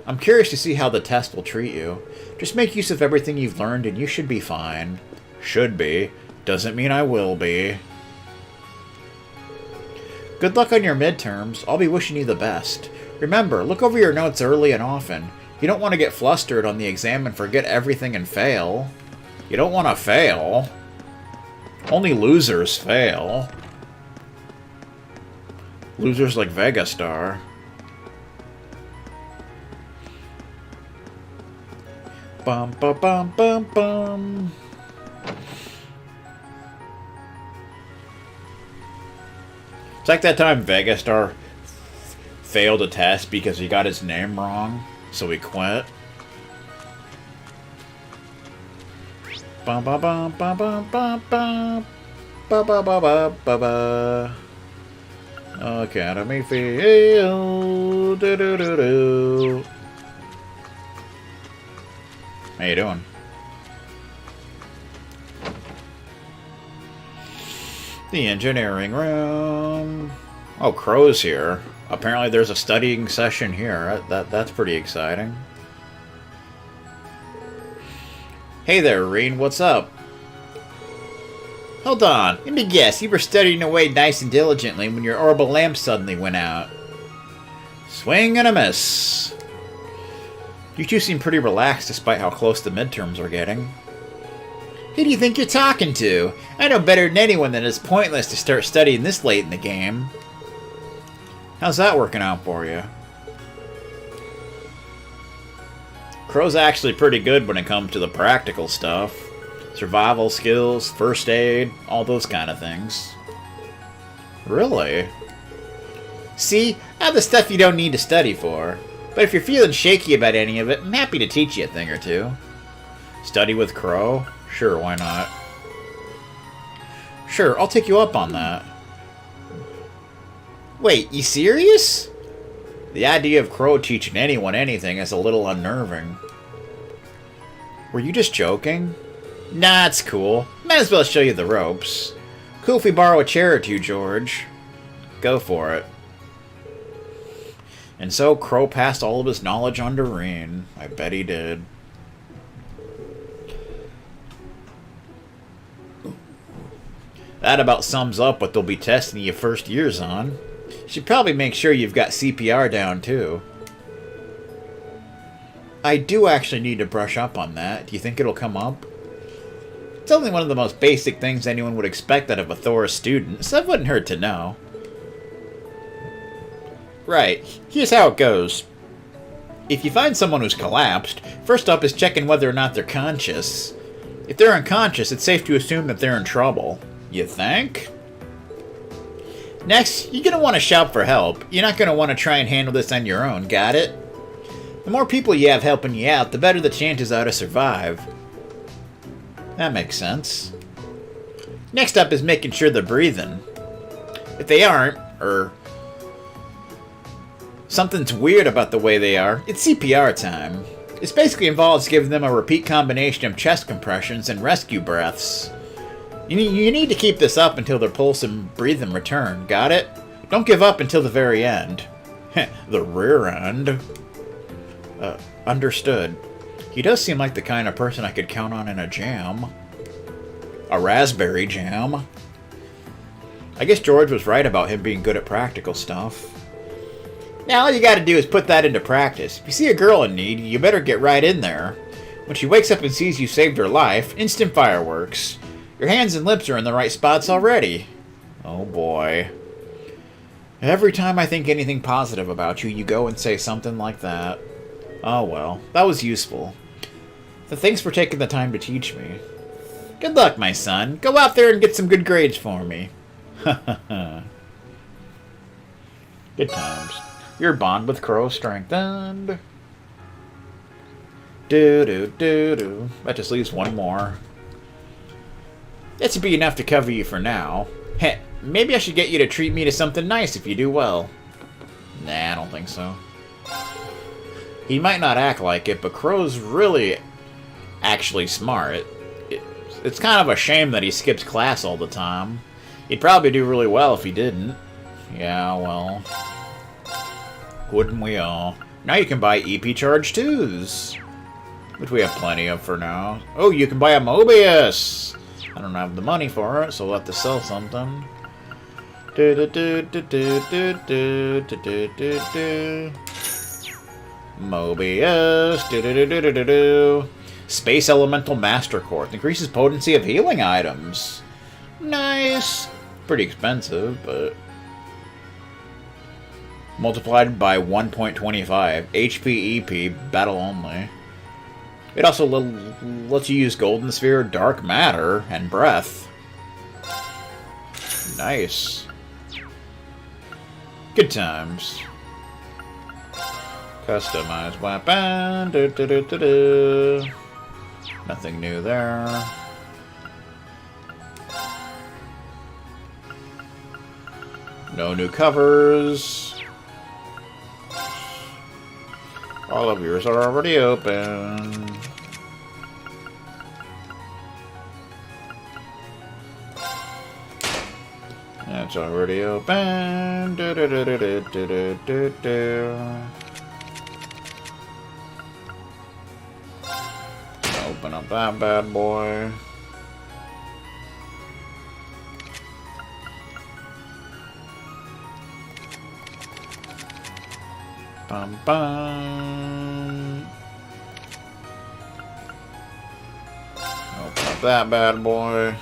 I'm curious to see how the test will treat you. Just make use of everything you've learned and you should be fine. Should be. Doesn't mean I will be. Good luck on your midterms. I'll be wishing you the best. Remember, look over your notes early and often. You don't want to get flustered on the exam and forget everything and fail. You don't want to fail. Only losers fail. Losers like Vegastar. Bum bum bum bum bum. It's like that time Vegastar failed a test because he got his name wrong, so he quit. Bum bum bum bum bum bum bum. Ba ba ba ba ba ba. Academy Field. Do do do do. How you doing? The engineering room. Oh, Crow's here. Apparently there's a studying session here. That's pretty exciting. Hey there, Reen. What's up? Hold on. Let me guess. You were studying away nice and diligently when your orbital lamp suddenly went out. Swing and a miss. You two seem pretty relaxed despite how close the midterms are getting. Who do you think you're talking to? I know better than anyone that it's pointless to start studying this late in the game. How's that working out for you? Crow's actually pretty good when it comes to the practical stuff. Survival skills, first aid, all those kind of things. Really? See, I have the stuff you don't need to study for. But if you're feeling shaky about any of it, I'm happy to teach you a thing or two. Study with Crow? Sure, why not? Sure, I'll take you up on that. Wait, you serious? The idea of Crow teaching anyone anything is a little unnerving. Were you just joking? Nah, it's cool. Might as well show you the ropes. Cool if we borrow a chair or two, George. Go for it. And so Crow passed all of his knowledge on to Reen. I bet he did. That about sums up what they'll be testing you first years on. Should probably make sure you've got CPR down too. I do actually need to brush up on that. Do you think it'll come up? It's only one of the most basic things anyone would expect out of a Thor student, so that wouldn't hurt to know. Right, here's how it goes. If you find someone who's collapsed, first up is checking whether or not they're conscious. If they're unconscious, it's safe to assume that they're in trouble. You think? Next, you're going to want to shout for help. You're not going to want to try and handle this on your own, got it? The more people you have helping you out, the better the chances are to survive. That makes sense. Next up is making sure they're breathing. If they aren't, or something's weird about the way they are, it's CPR time. This basically involves giving them a repeat combination of chest compressions and rescue breaths. You need to keep this up until their pulse and breathing return, got it? Don't give up until the very end. The rear end. Understood. He does seem like the kind of person I could count on in a jam. A raspberry jam. I guess George was right about him being good at practical stuff. Now all you gotta do is put that into practice. If you see a girl in need, you better get right in there. When she wakes up and sees you saved her life, instant fireworks. Your hands and lips are in the right spots already. Oh boy. Every time I think anything positive about you, you go and say something like that. Oh well, that was useful. So thanks for taking the time to teach me. Good luck, my son. Go out there and get some good grades for me. Good times. Your bond with Crow strengthened. Do. That just leaves one more. That should be enough to cover you for now. Heh, maybe I should get you to treat me to something nice if you do well. Nah, I don't think so. He might not act like it, but Crow's really actually smart. It's kind of a shame that he skips class all the time. He'd probably do really well if he didn't. Yeah, well. Wouldn't we all? Now you can buy EP Charge 2s, which we have plenty of for now. Oh, you can buy a Mobius! I don't have the money for it, so we'll have to sell something. Mobius. Space Elemental Master Quartz. Increases potency of healing items. Nice. Pretty expensive, but... multiplied by 1.25. HP EP, battle only. It also lets you use Golden Sphere, Dark Matter, and Breath. Nice. Good times. Customize weapon. Nothing new there. No new covers. All of yours are already open. That's already open. Open up that bad boy. Bum bum. Open up that bad boy.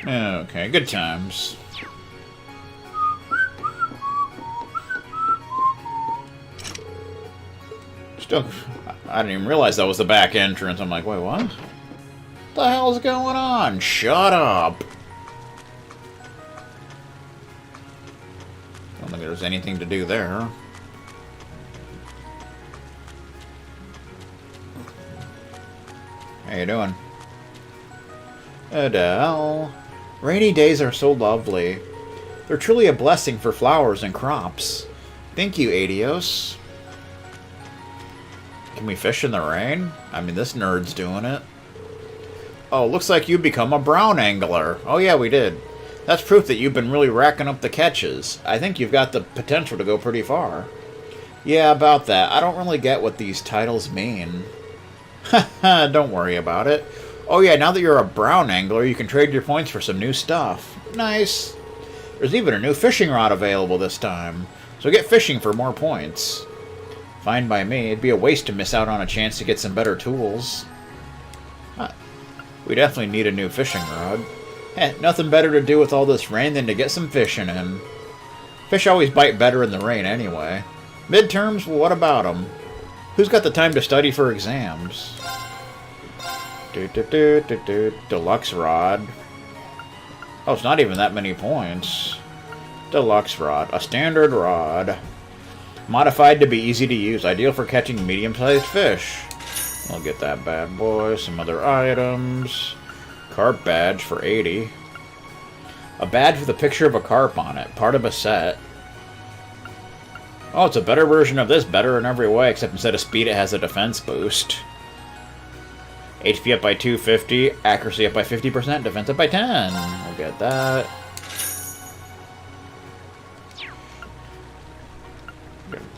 Okay, good times. Still, I didn't even realize that was the back entrance. I'm like, wait, what? What the hell's going on? Shut up! Don't think there's anything to do there. How you doing? Adele. Rainy days are so lovely. They're truly a blessing for flowers and crops. Thank you, Adios. Can we fish in the rain? I mean, this nerd's doing it. Oh, looks like you become a brown angler. Oh yeah, we did. That's proof that you've been really racking up the catches. I think you've got the potential to go pretty far. Yeah, about that. I don't really get what these titles mean. Haha, don't worry about it. Oh yeah, now that you're a brown angler, you can trade your points for some new stuff. Nice. There's even a new fishing rod available this time. So get fishing for more points. Fine by me. It'd be a waste to miss out on a chance to get some better tools. We definitely need a new fishing rod. Nothing better to do with all this rain than to get some fishing in. Fish always bite better in the rain anyway. Midterms? Well, what about them? Who's got the time to study for exams? Deluxe rod. Oh, it's not even that many points. Deluxe rod. A standard rod. Modified to be easy to use. Ideal for catching medium-sized fish. I'll get that bad boy. Some other items. Carp badge for 80. A badge with a picture of a carp on it. Part of a set. Oh, it's a better version of this. Better in every way, except instead of speed, it has a defense boost. HP up by 250, accuracy up by 50%, defense up by 10. We'll get that.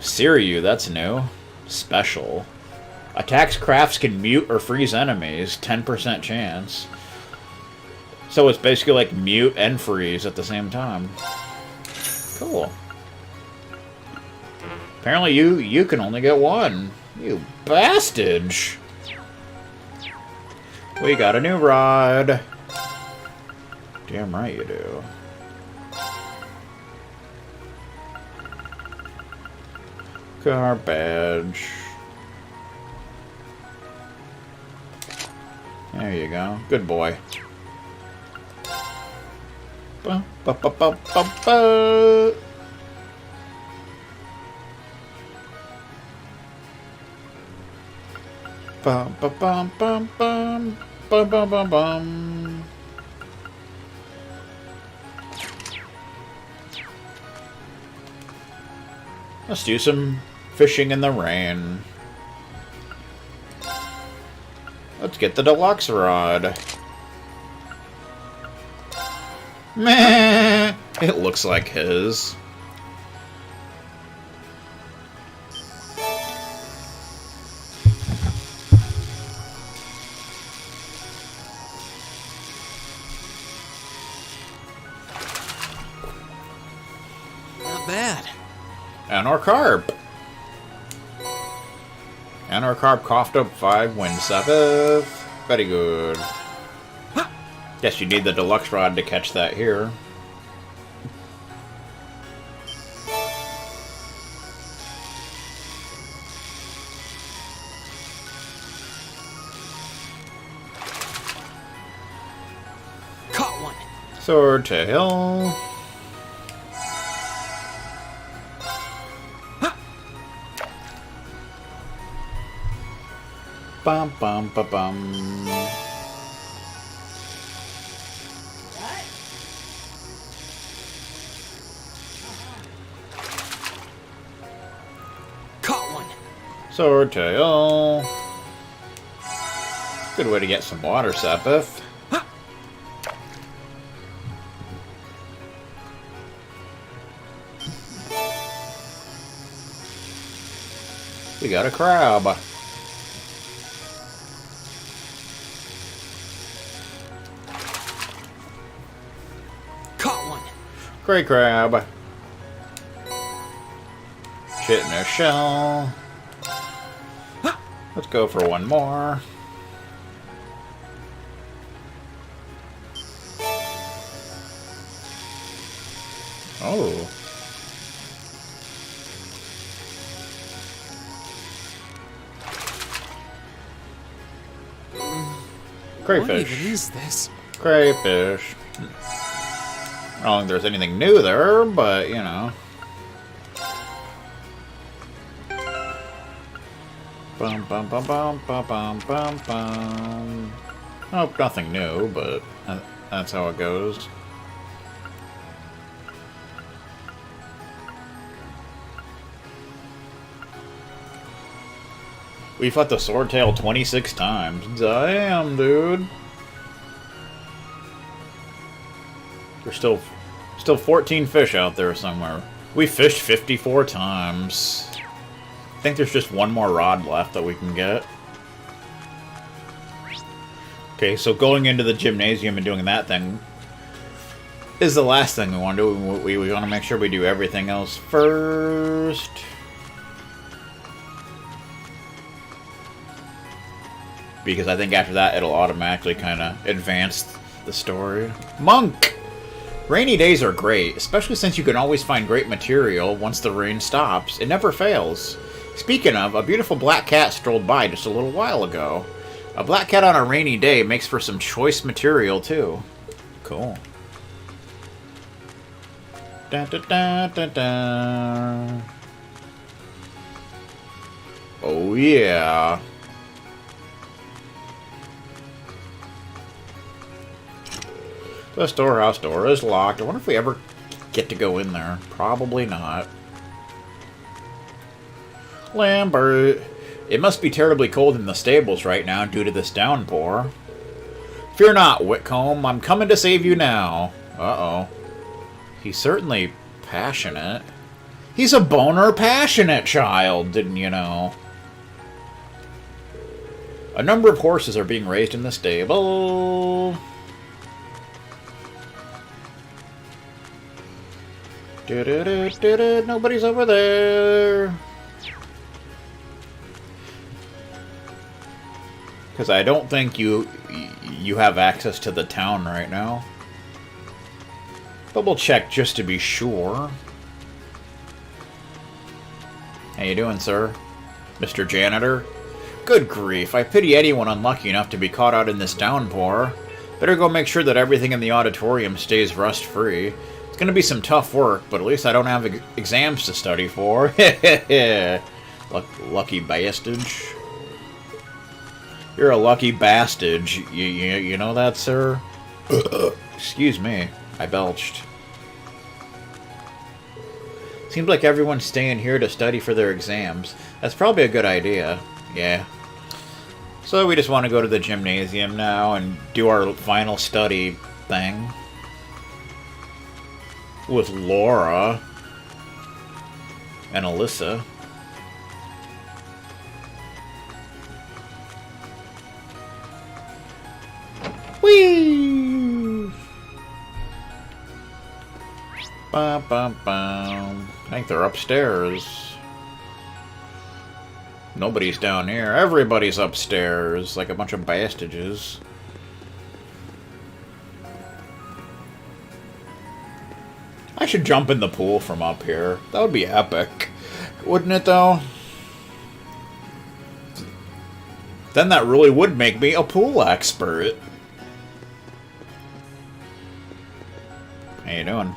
Siryu, that's new. Special. Attacks crafts can mute or freeze enemies, 10% chance. So it's basically like mute and freeze at the same time. Cool. Apparently you can only get one. You bastage. We got a new rod. Damn right you do. Car badge. There you go. Good boy. Ba, ba, ba, ba, ba, ba. Bum bum bum bum bum bum bum bum bum. Let's do some fishing in the rain. Let's get the deluxe rod. Meh! It looks like his. Not bad. And our carp. And our carp coughed up 5, win 7. Very good. Guess you need the deluxe rod to catch that here. Caught one. Swordtail. Bum bum ba bum. Caught one. Swordtail. Good way to get some water sapphire. We got a crab. Caught one. Great crab. Shit in a shell. Let's go for one more. Oh. Crayfish. What even is this? Crayfish. I don't think there's anything new there, but, you know. Bum bum bum bum bum bum bum bum. Oh, nothing new, but that's how it goes. We fought the swordtail 26 times. Damn, dude. There's still 14 fish out there somewhere. We fished 54 times. I think there's just one more rod left that we can get. Okay, so going into the gymnasium and doing that thing is the last thing we want to do. We want to make sure we do everything else first. Because I think after that it'll automatically kind of advance the story. Monk! Rainy days are great, especially since you can always find great material once the rain stops. It never fails. Speaking of, a beautiful black cat strolled by just a little while ago. A black cat on a rainy day makes for some choice material, too. Cool. Da, da, da, da, da. Oh, yeah. The storehouse door is locked. I wonder if we ever get to go in there. Probably not. Lambert. It must be terribly cold in the stables right now due to this downpour. Fear not, Whitcomb. I'm coming to save you now. Uh-oh. He's certainly passionate. He's a boner passionate child, didn't you know? A number of horses are being raised in the stable. Nobody's over there. Because I don't think you have access to the town right now. But we'll check just to be sure. How you doing, sir? Mr. Janitor? Good grief, I pity anyone unlucky enough to be caught out in this downpour. Better go make sure that everything in the auditorium stays rust-free. It's gonna be some tough work, but at least I don't have exams to study for. Lucky bastard. You're a lucky bastard. You know that, sir? Excuse me. I belched. Seems like everyone's staying here to study for their exams. That's probably a good idea. Yeah. So we just want to go to the gymnasium now and do our final study thing. With Laura. And Alyssa. Whee! Bum, bum, bum. I think they're upstairs. Nobody's down here. Everybody's upstairs, like a bunch of bastages. I should jump in the pool from up here. That would be epic. Wouldn't it, though? Then that really would make me a pool expert. How you doing?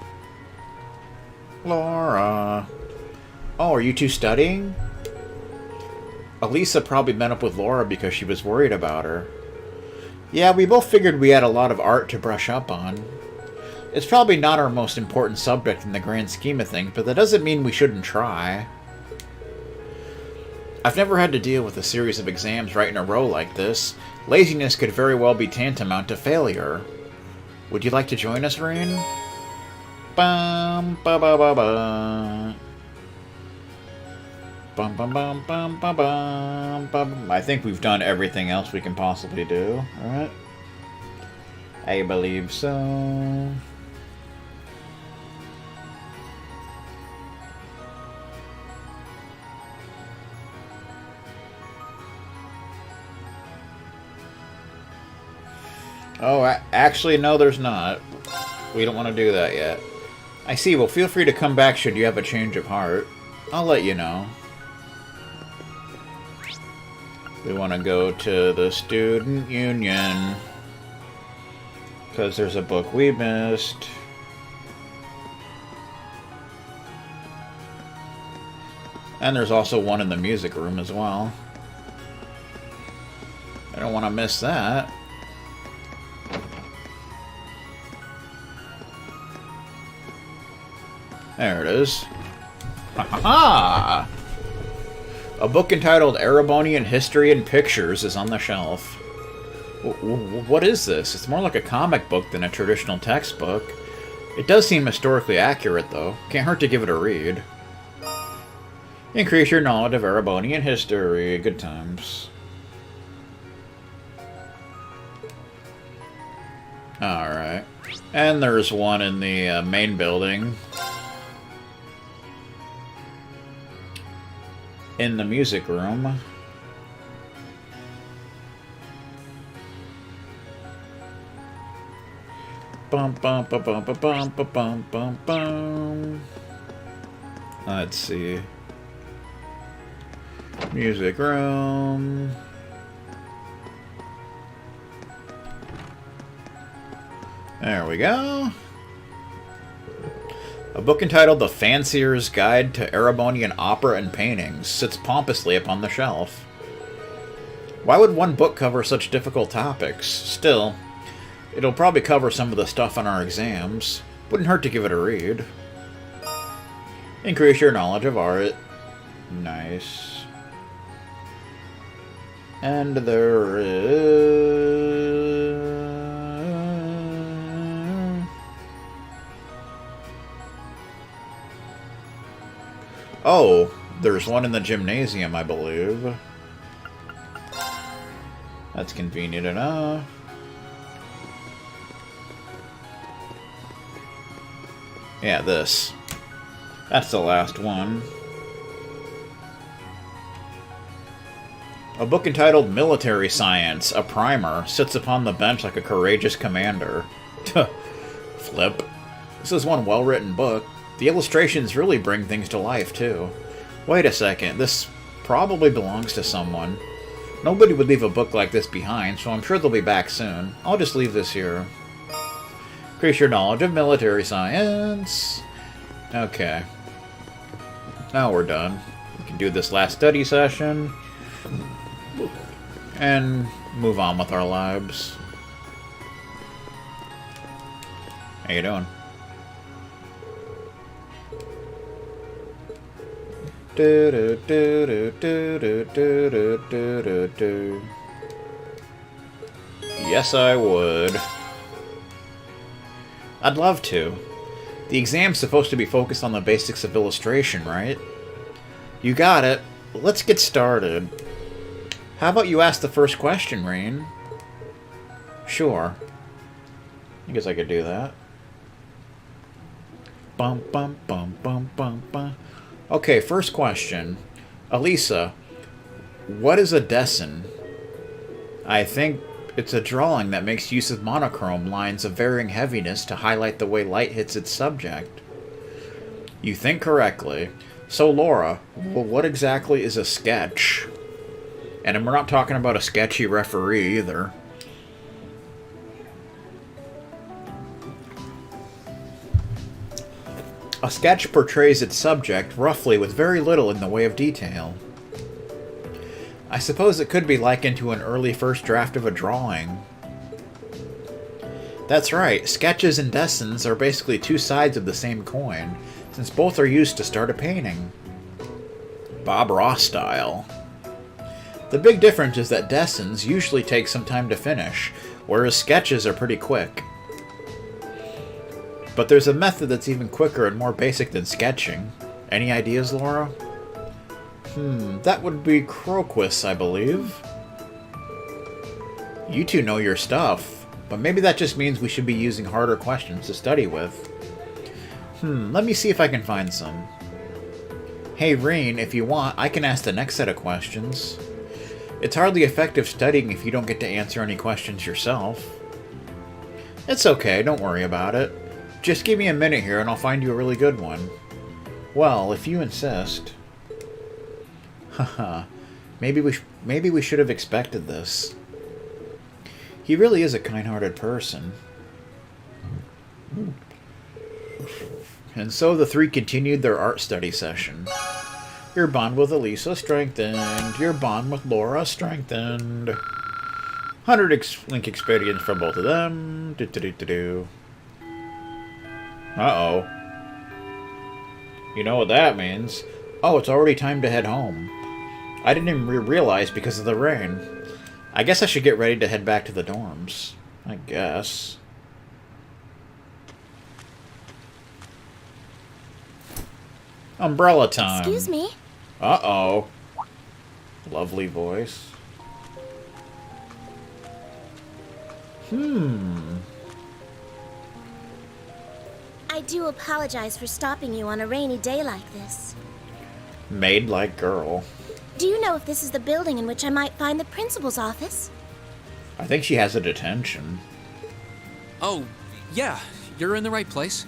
Laura. Oh, are you two studying? Elisa probably met up with Laura because she was worried about her. Yeah, we both figured we had a lot of art to brush up on. It's probably not our most important subject in the grand scheme of things, but that doesn't mean we shouldn't try. I've never had to deal with a series of exams right in a row like this. Laziness could very well be tantamount to failure. Would you like to join us, Rain? Bum, ba ba ba ba. Bum, bum, bum, bum, bum, bum, bum. I think we've done everything else we can possibly do, alright? I believe so. Oh, actually, no, there's not. We don't want to do that yet. I see. Well, feel free to come back should you have a change of heart. I'll let you know. We want to go to the student union. Because there's a book we missed. And there's also one in the music room as well. I don't want to miss that. There it is. Ha ha ha! A book entitled Erebonian History and Pictures is on the shelf. What is this? It's more like a comic book than a traditional textbook. It does seem historically accurate, though. Can't hurt to give it a read. Increase your knowledge of Erebonian history. Good times. Alright. And there's one in the main building. In the music room. Bum bum bum bum bum bum bum bum bum. Let's see. Music room. There we go. A book entitled The Fancier's Guide to Erebonian Opera and Paintings sits pompously upon the shelf. Why would one book cover such difficult topics? Still, it'll probably cover some of the stuff on our exams. Wouldn't hurt to give it a read. Increase your knowledge of art. Nice. And there is... Oh, there's one in the gymnasium, I believe. That's convenient enough. Yeah, this. That's the last one. A book entitled Military Science, a primer, sits upon the bench like a courageous commander. Flip. This is one well-written book. The illustrations really bring things to life, too. Wait a second, this probably belongs to someone. Nobody would leave a book like this behind, so I'm sure they'll be back soon. I'll just leave this here. Increase your knowledge of military science. Okay. Now we're done. We can do this last study session. And move on with our lives. How you doing? Do, do, do, do, do, do, do, do, do, do. Yes, I would. I'd love to. The exam's supposed to be focused on the basics of illustration, right? You got it. Let's get started. How about you ask the first question, Rain? Sure. I guess I could do that. Bum, bum, bum, bum, bum, bum. Okay, first question. Elisa, what is a desin? I think it's a drawing that makes use of monochrome lines of varying heaviness to highlight the way light hits its subject. You think correctly. So, Laura, well, what exactly is a sketch? And we're not talking about a sketchy referee either. A sketch portrays its subject roughly with very little in the way of detail. I suppose it could be likened to an early first draft of a drawing. That's right, sketches and desins are basically two sides of the same coin, since both are used to start a painting. Bob Ross style. The big difference is that desins usually take some time to finish, whereas sketches are pretty quick. But there's a method that's even quicker and more basic than sketching. Any ideas, Laura? That would be croquis, I believe. You two know your stuff, but maybe that just means we should be using harder questions to study with. Let me see if I can find some. Hey, Rain, if you want, I can ask the next set of questions. It's hardly effective studying if you don't get to answer any questions yourself. It's okay, don't worry about it. Just give me a minute here and I'll find you a really good one. Well, if you insist. Haha, maybe we should have expected this. He really is a kind-hearted person. And so the three continued their art study session. Your bond with Elisa strengthened. Your bond with Laura strengthened. 100 link experience from both of them. Do-do-do-do-do. Uh-oh. You know what that means. Oh, it's already time to head home. I didn't even realize because of the rain. I guess I should get ready to head back to the dorms. I guess. Umbrella time. Excuse me. Uh-oh. Lovely voice. I do apologize for stopping you on a rainy day like this. Maid like girl. Do you know if this is the building in which I might find the principal's office? I think she has a detention. Oh, yeah, you're in the right place.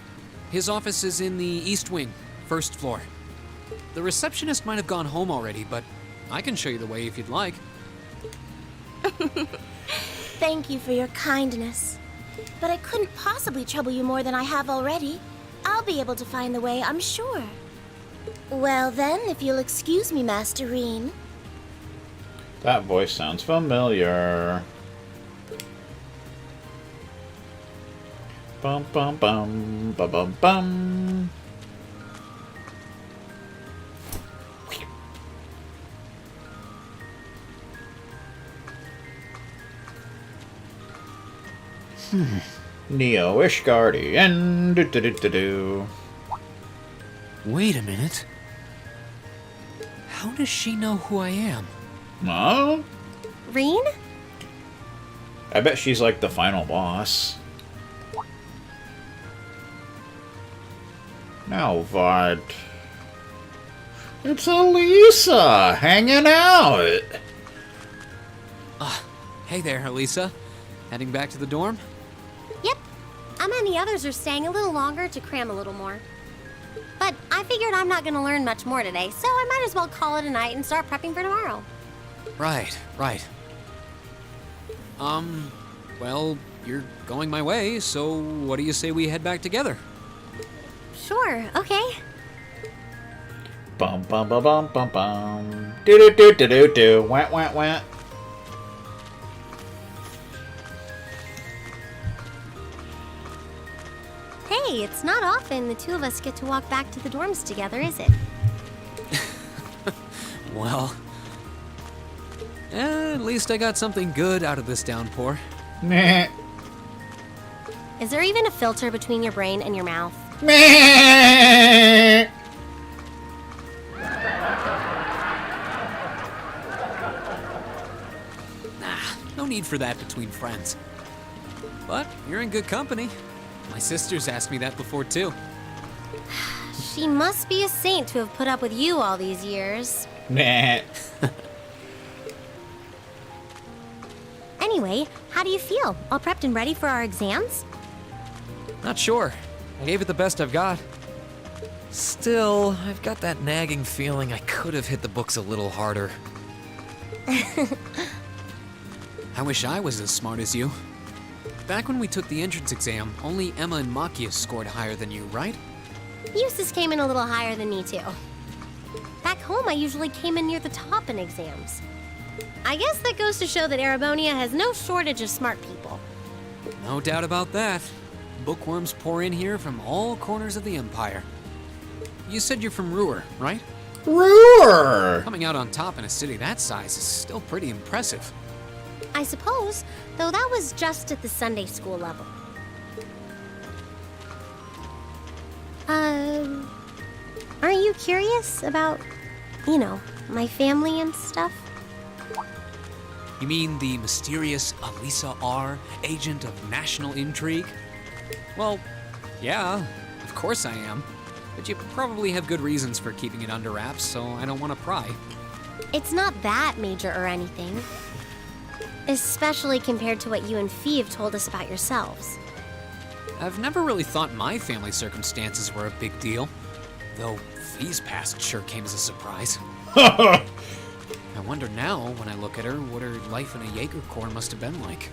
His office is in the East Wing, first floor. The receptionist might have gone home already, but I can show you the way if you'd like. Thank you for your kindness. But I couldn't possibly trouble you more than I have already. I'll be able to find the way, I'm sure. Well then, if you'll excuse me, Master Reen. That voice sounds familiar. Bum bum bum bum bum bum. Neo Ishgardi do. Wait a minute. How does she know who I am? Huh? Reen? I bet she's like the final boss. Now what? It's Elisa hanging out. Hey there, Elisa. Heading back to the dorm? Yep. Emma and the others are staying a little longer to cram a little more. But I figured I'm not going to learn much more today, so I might as well call it a night and start prepping for tomorrow. Right. Well, you're going my way, so what do you say we head back together? Sure, okay. Bum bum bum bum bum bum. Do do do do do do. Wah wah wah. Hey, it's not often the two of us get to walk back to the dorms together, is it? Well, at least I got something good out of this downpour. Meh. Is there even a filter between your brain and your mouth? Meh. No need for that between friends. But you're in good company. My sister's asked me that before, too. She must be a saint to have put up with you all these years. Nah. Anyway, how do you feel? All prepped and ready for our exams? Not sure. I gave it the best I've got. Still, I've got that nagging feeling I could have hit the books a little harder. I wish I was as smart as you. Back when we took the entrance exam, only Emma and Machias scored higher than you, right? Eustace came in a little higher than me, too. Back home, I usually came in near the top in exams. I guess that goes to show that Arabonia has no shortage of smart people. No doubt about that. Bookworms pour in here from all corners of the Empire. You said you're from Ruhr, right? Roar! Coming out on top in a city that size is still pretty impressive. I suppose, though that was just at the Sunday school level. Aren't you curious about, my family and stuff? You mean the mysterious Elisa R., agent of national intrigue? Well, yeah, of course I am. But you probably have good reasons for keeping it under wraps, so I don't want to pry. It's not that major or anything. Especially compared to what you and Fee have told us about yourselves. I've never really thought my family circumstances were a big deal, though Fee's past sure came as a surprise. I wonder now, when I look at her, what her life in a Jaeger Corps must have been like.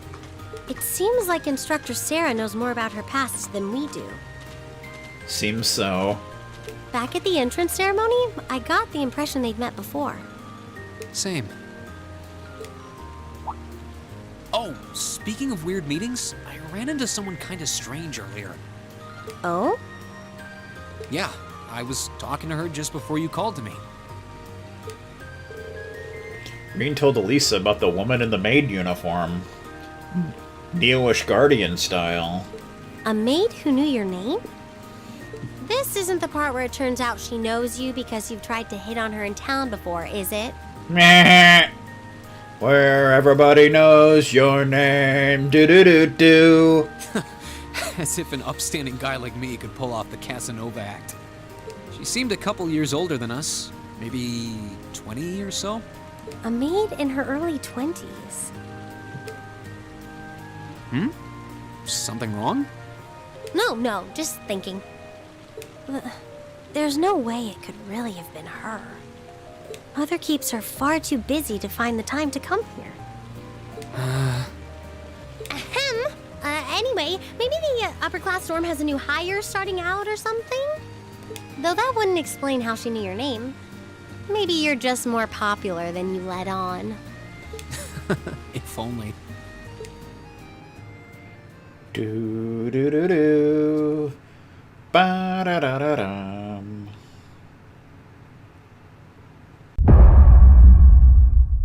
It seems like Instructor Sarah knows more about her past than we do. Seems so. Back at the entrance ceremony, I got the impression they'd met before. Same. Oh, speaking of weird meetings, I ran into someone kinda strange earlier. Oh? Yeah, I was talking to her just before you called to me. Green told Elisa about the woman in the maid uniform. Neo-ish Guardian style. A maid who knew your name? This isn't the part where it turns out she knows you because you've tried to hit on her in town before, is it? Meh. Where everybody knows your name. Do-do-do-do. As if an upstanding guy like me could pull off the Casanova act. She seemed a couple years older than us, maybe 20 or so. A maid in her early 20s. Something wrong? No, just thinking. There's no way it could really have been her. Mother keeps her far too busy to find the time to come here. Ahem. Anyway, maybe the upper class dorm has a new hire starting out or something? Though that wouldn't explain how she knew your name. Maybe you're just more popular than you let on. If only. Do-do-do-do. Ba-da-da-da-da.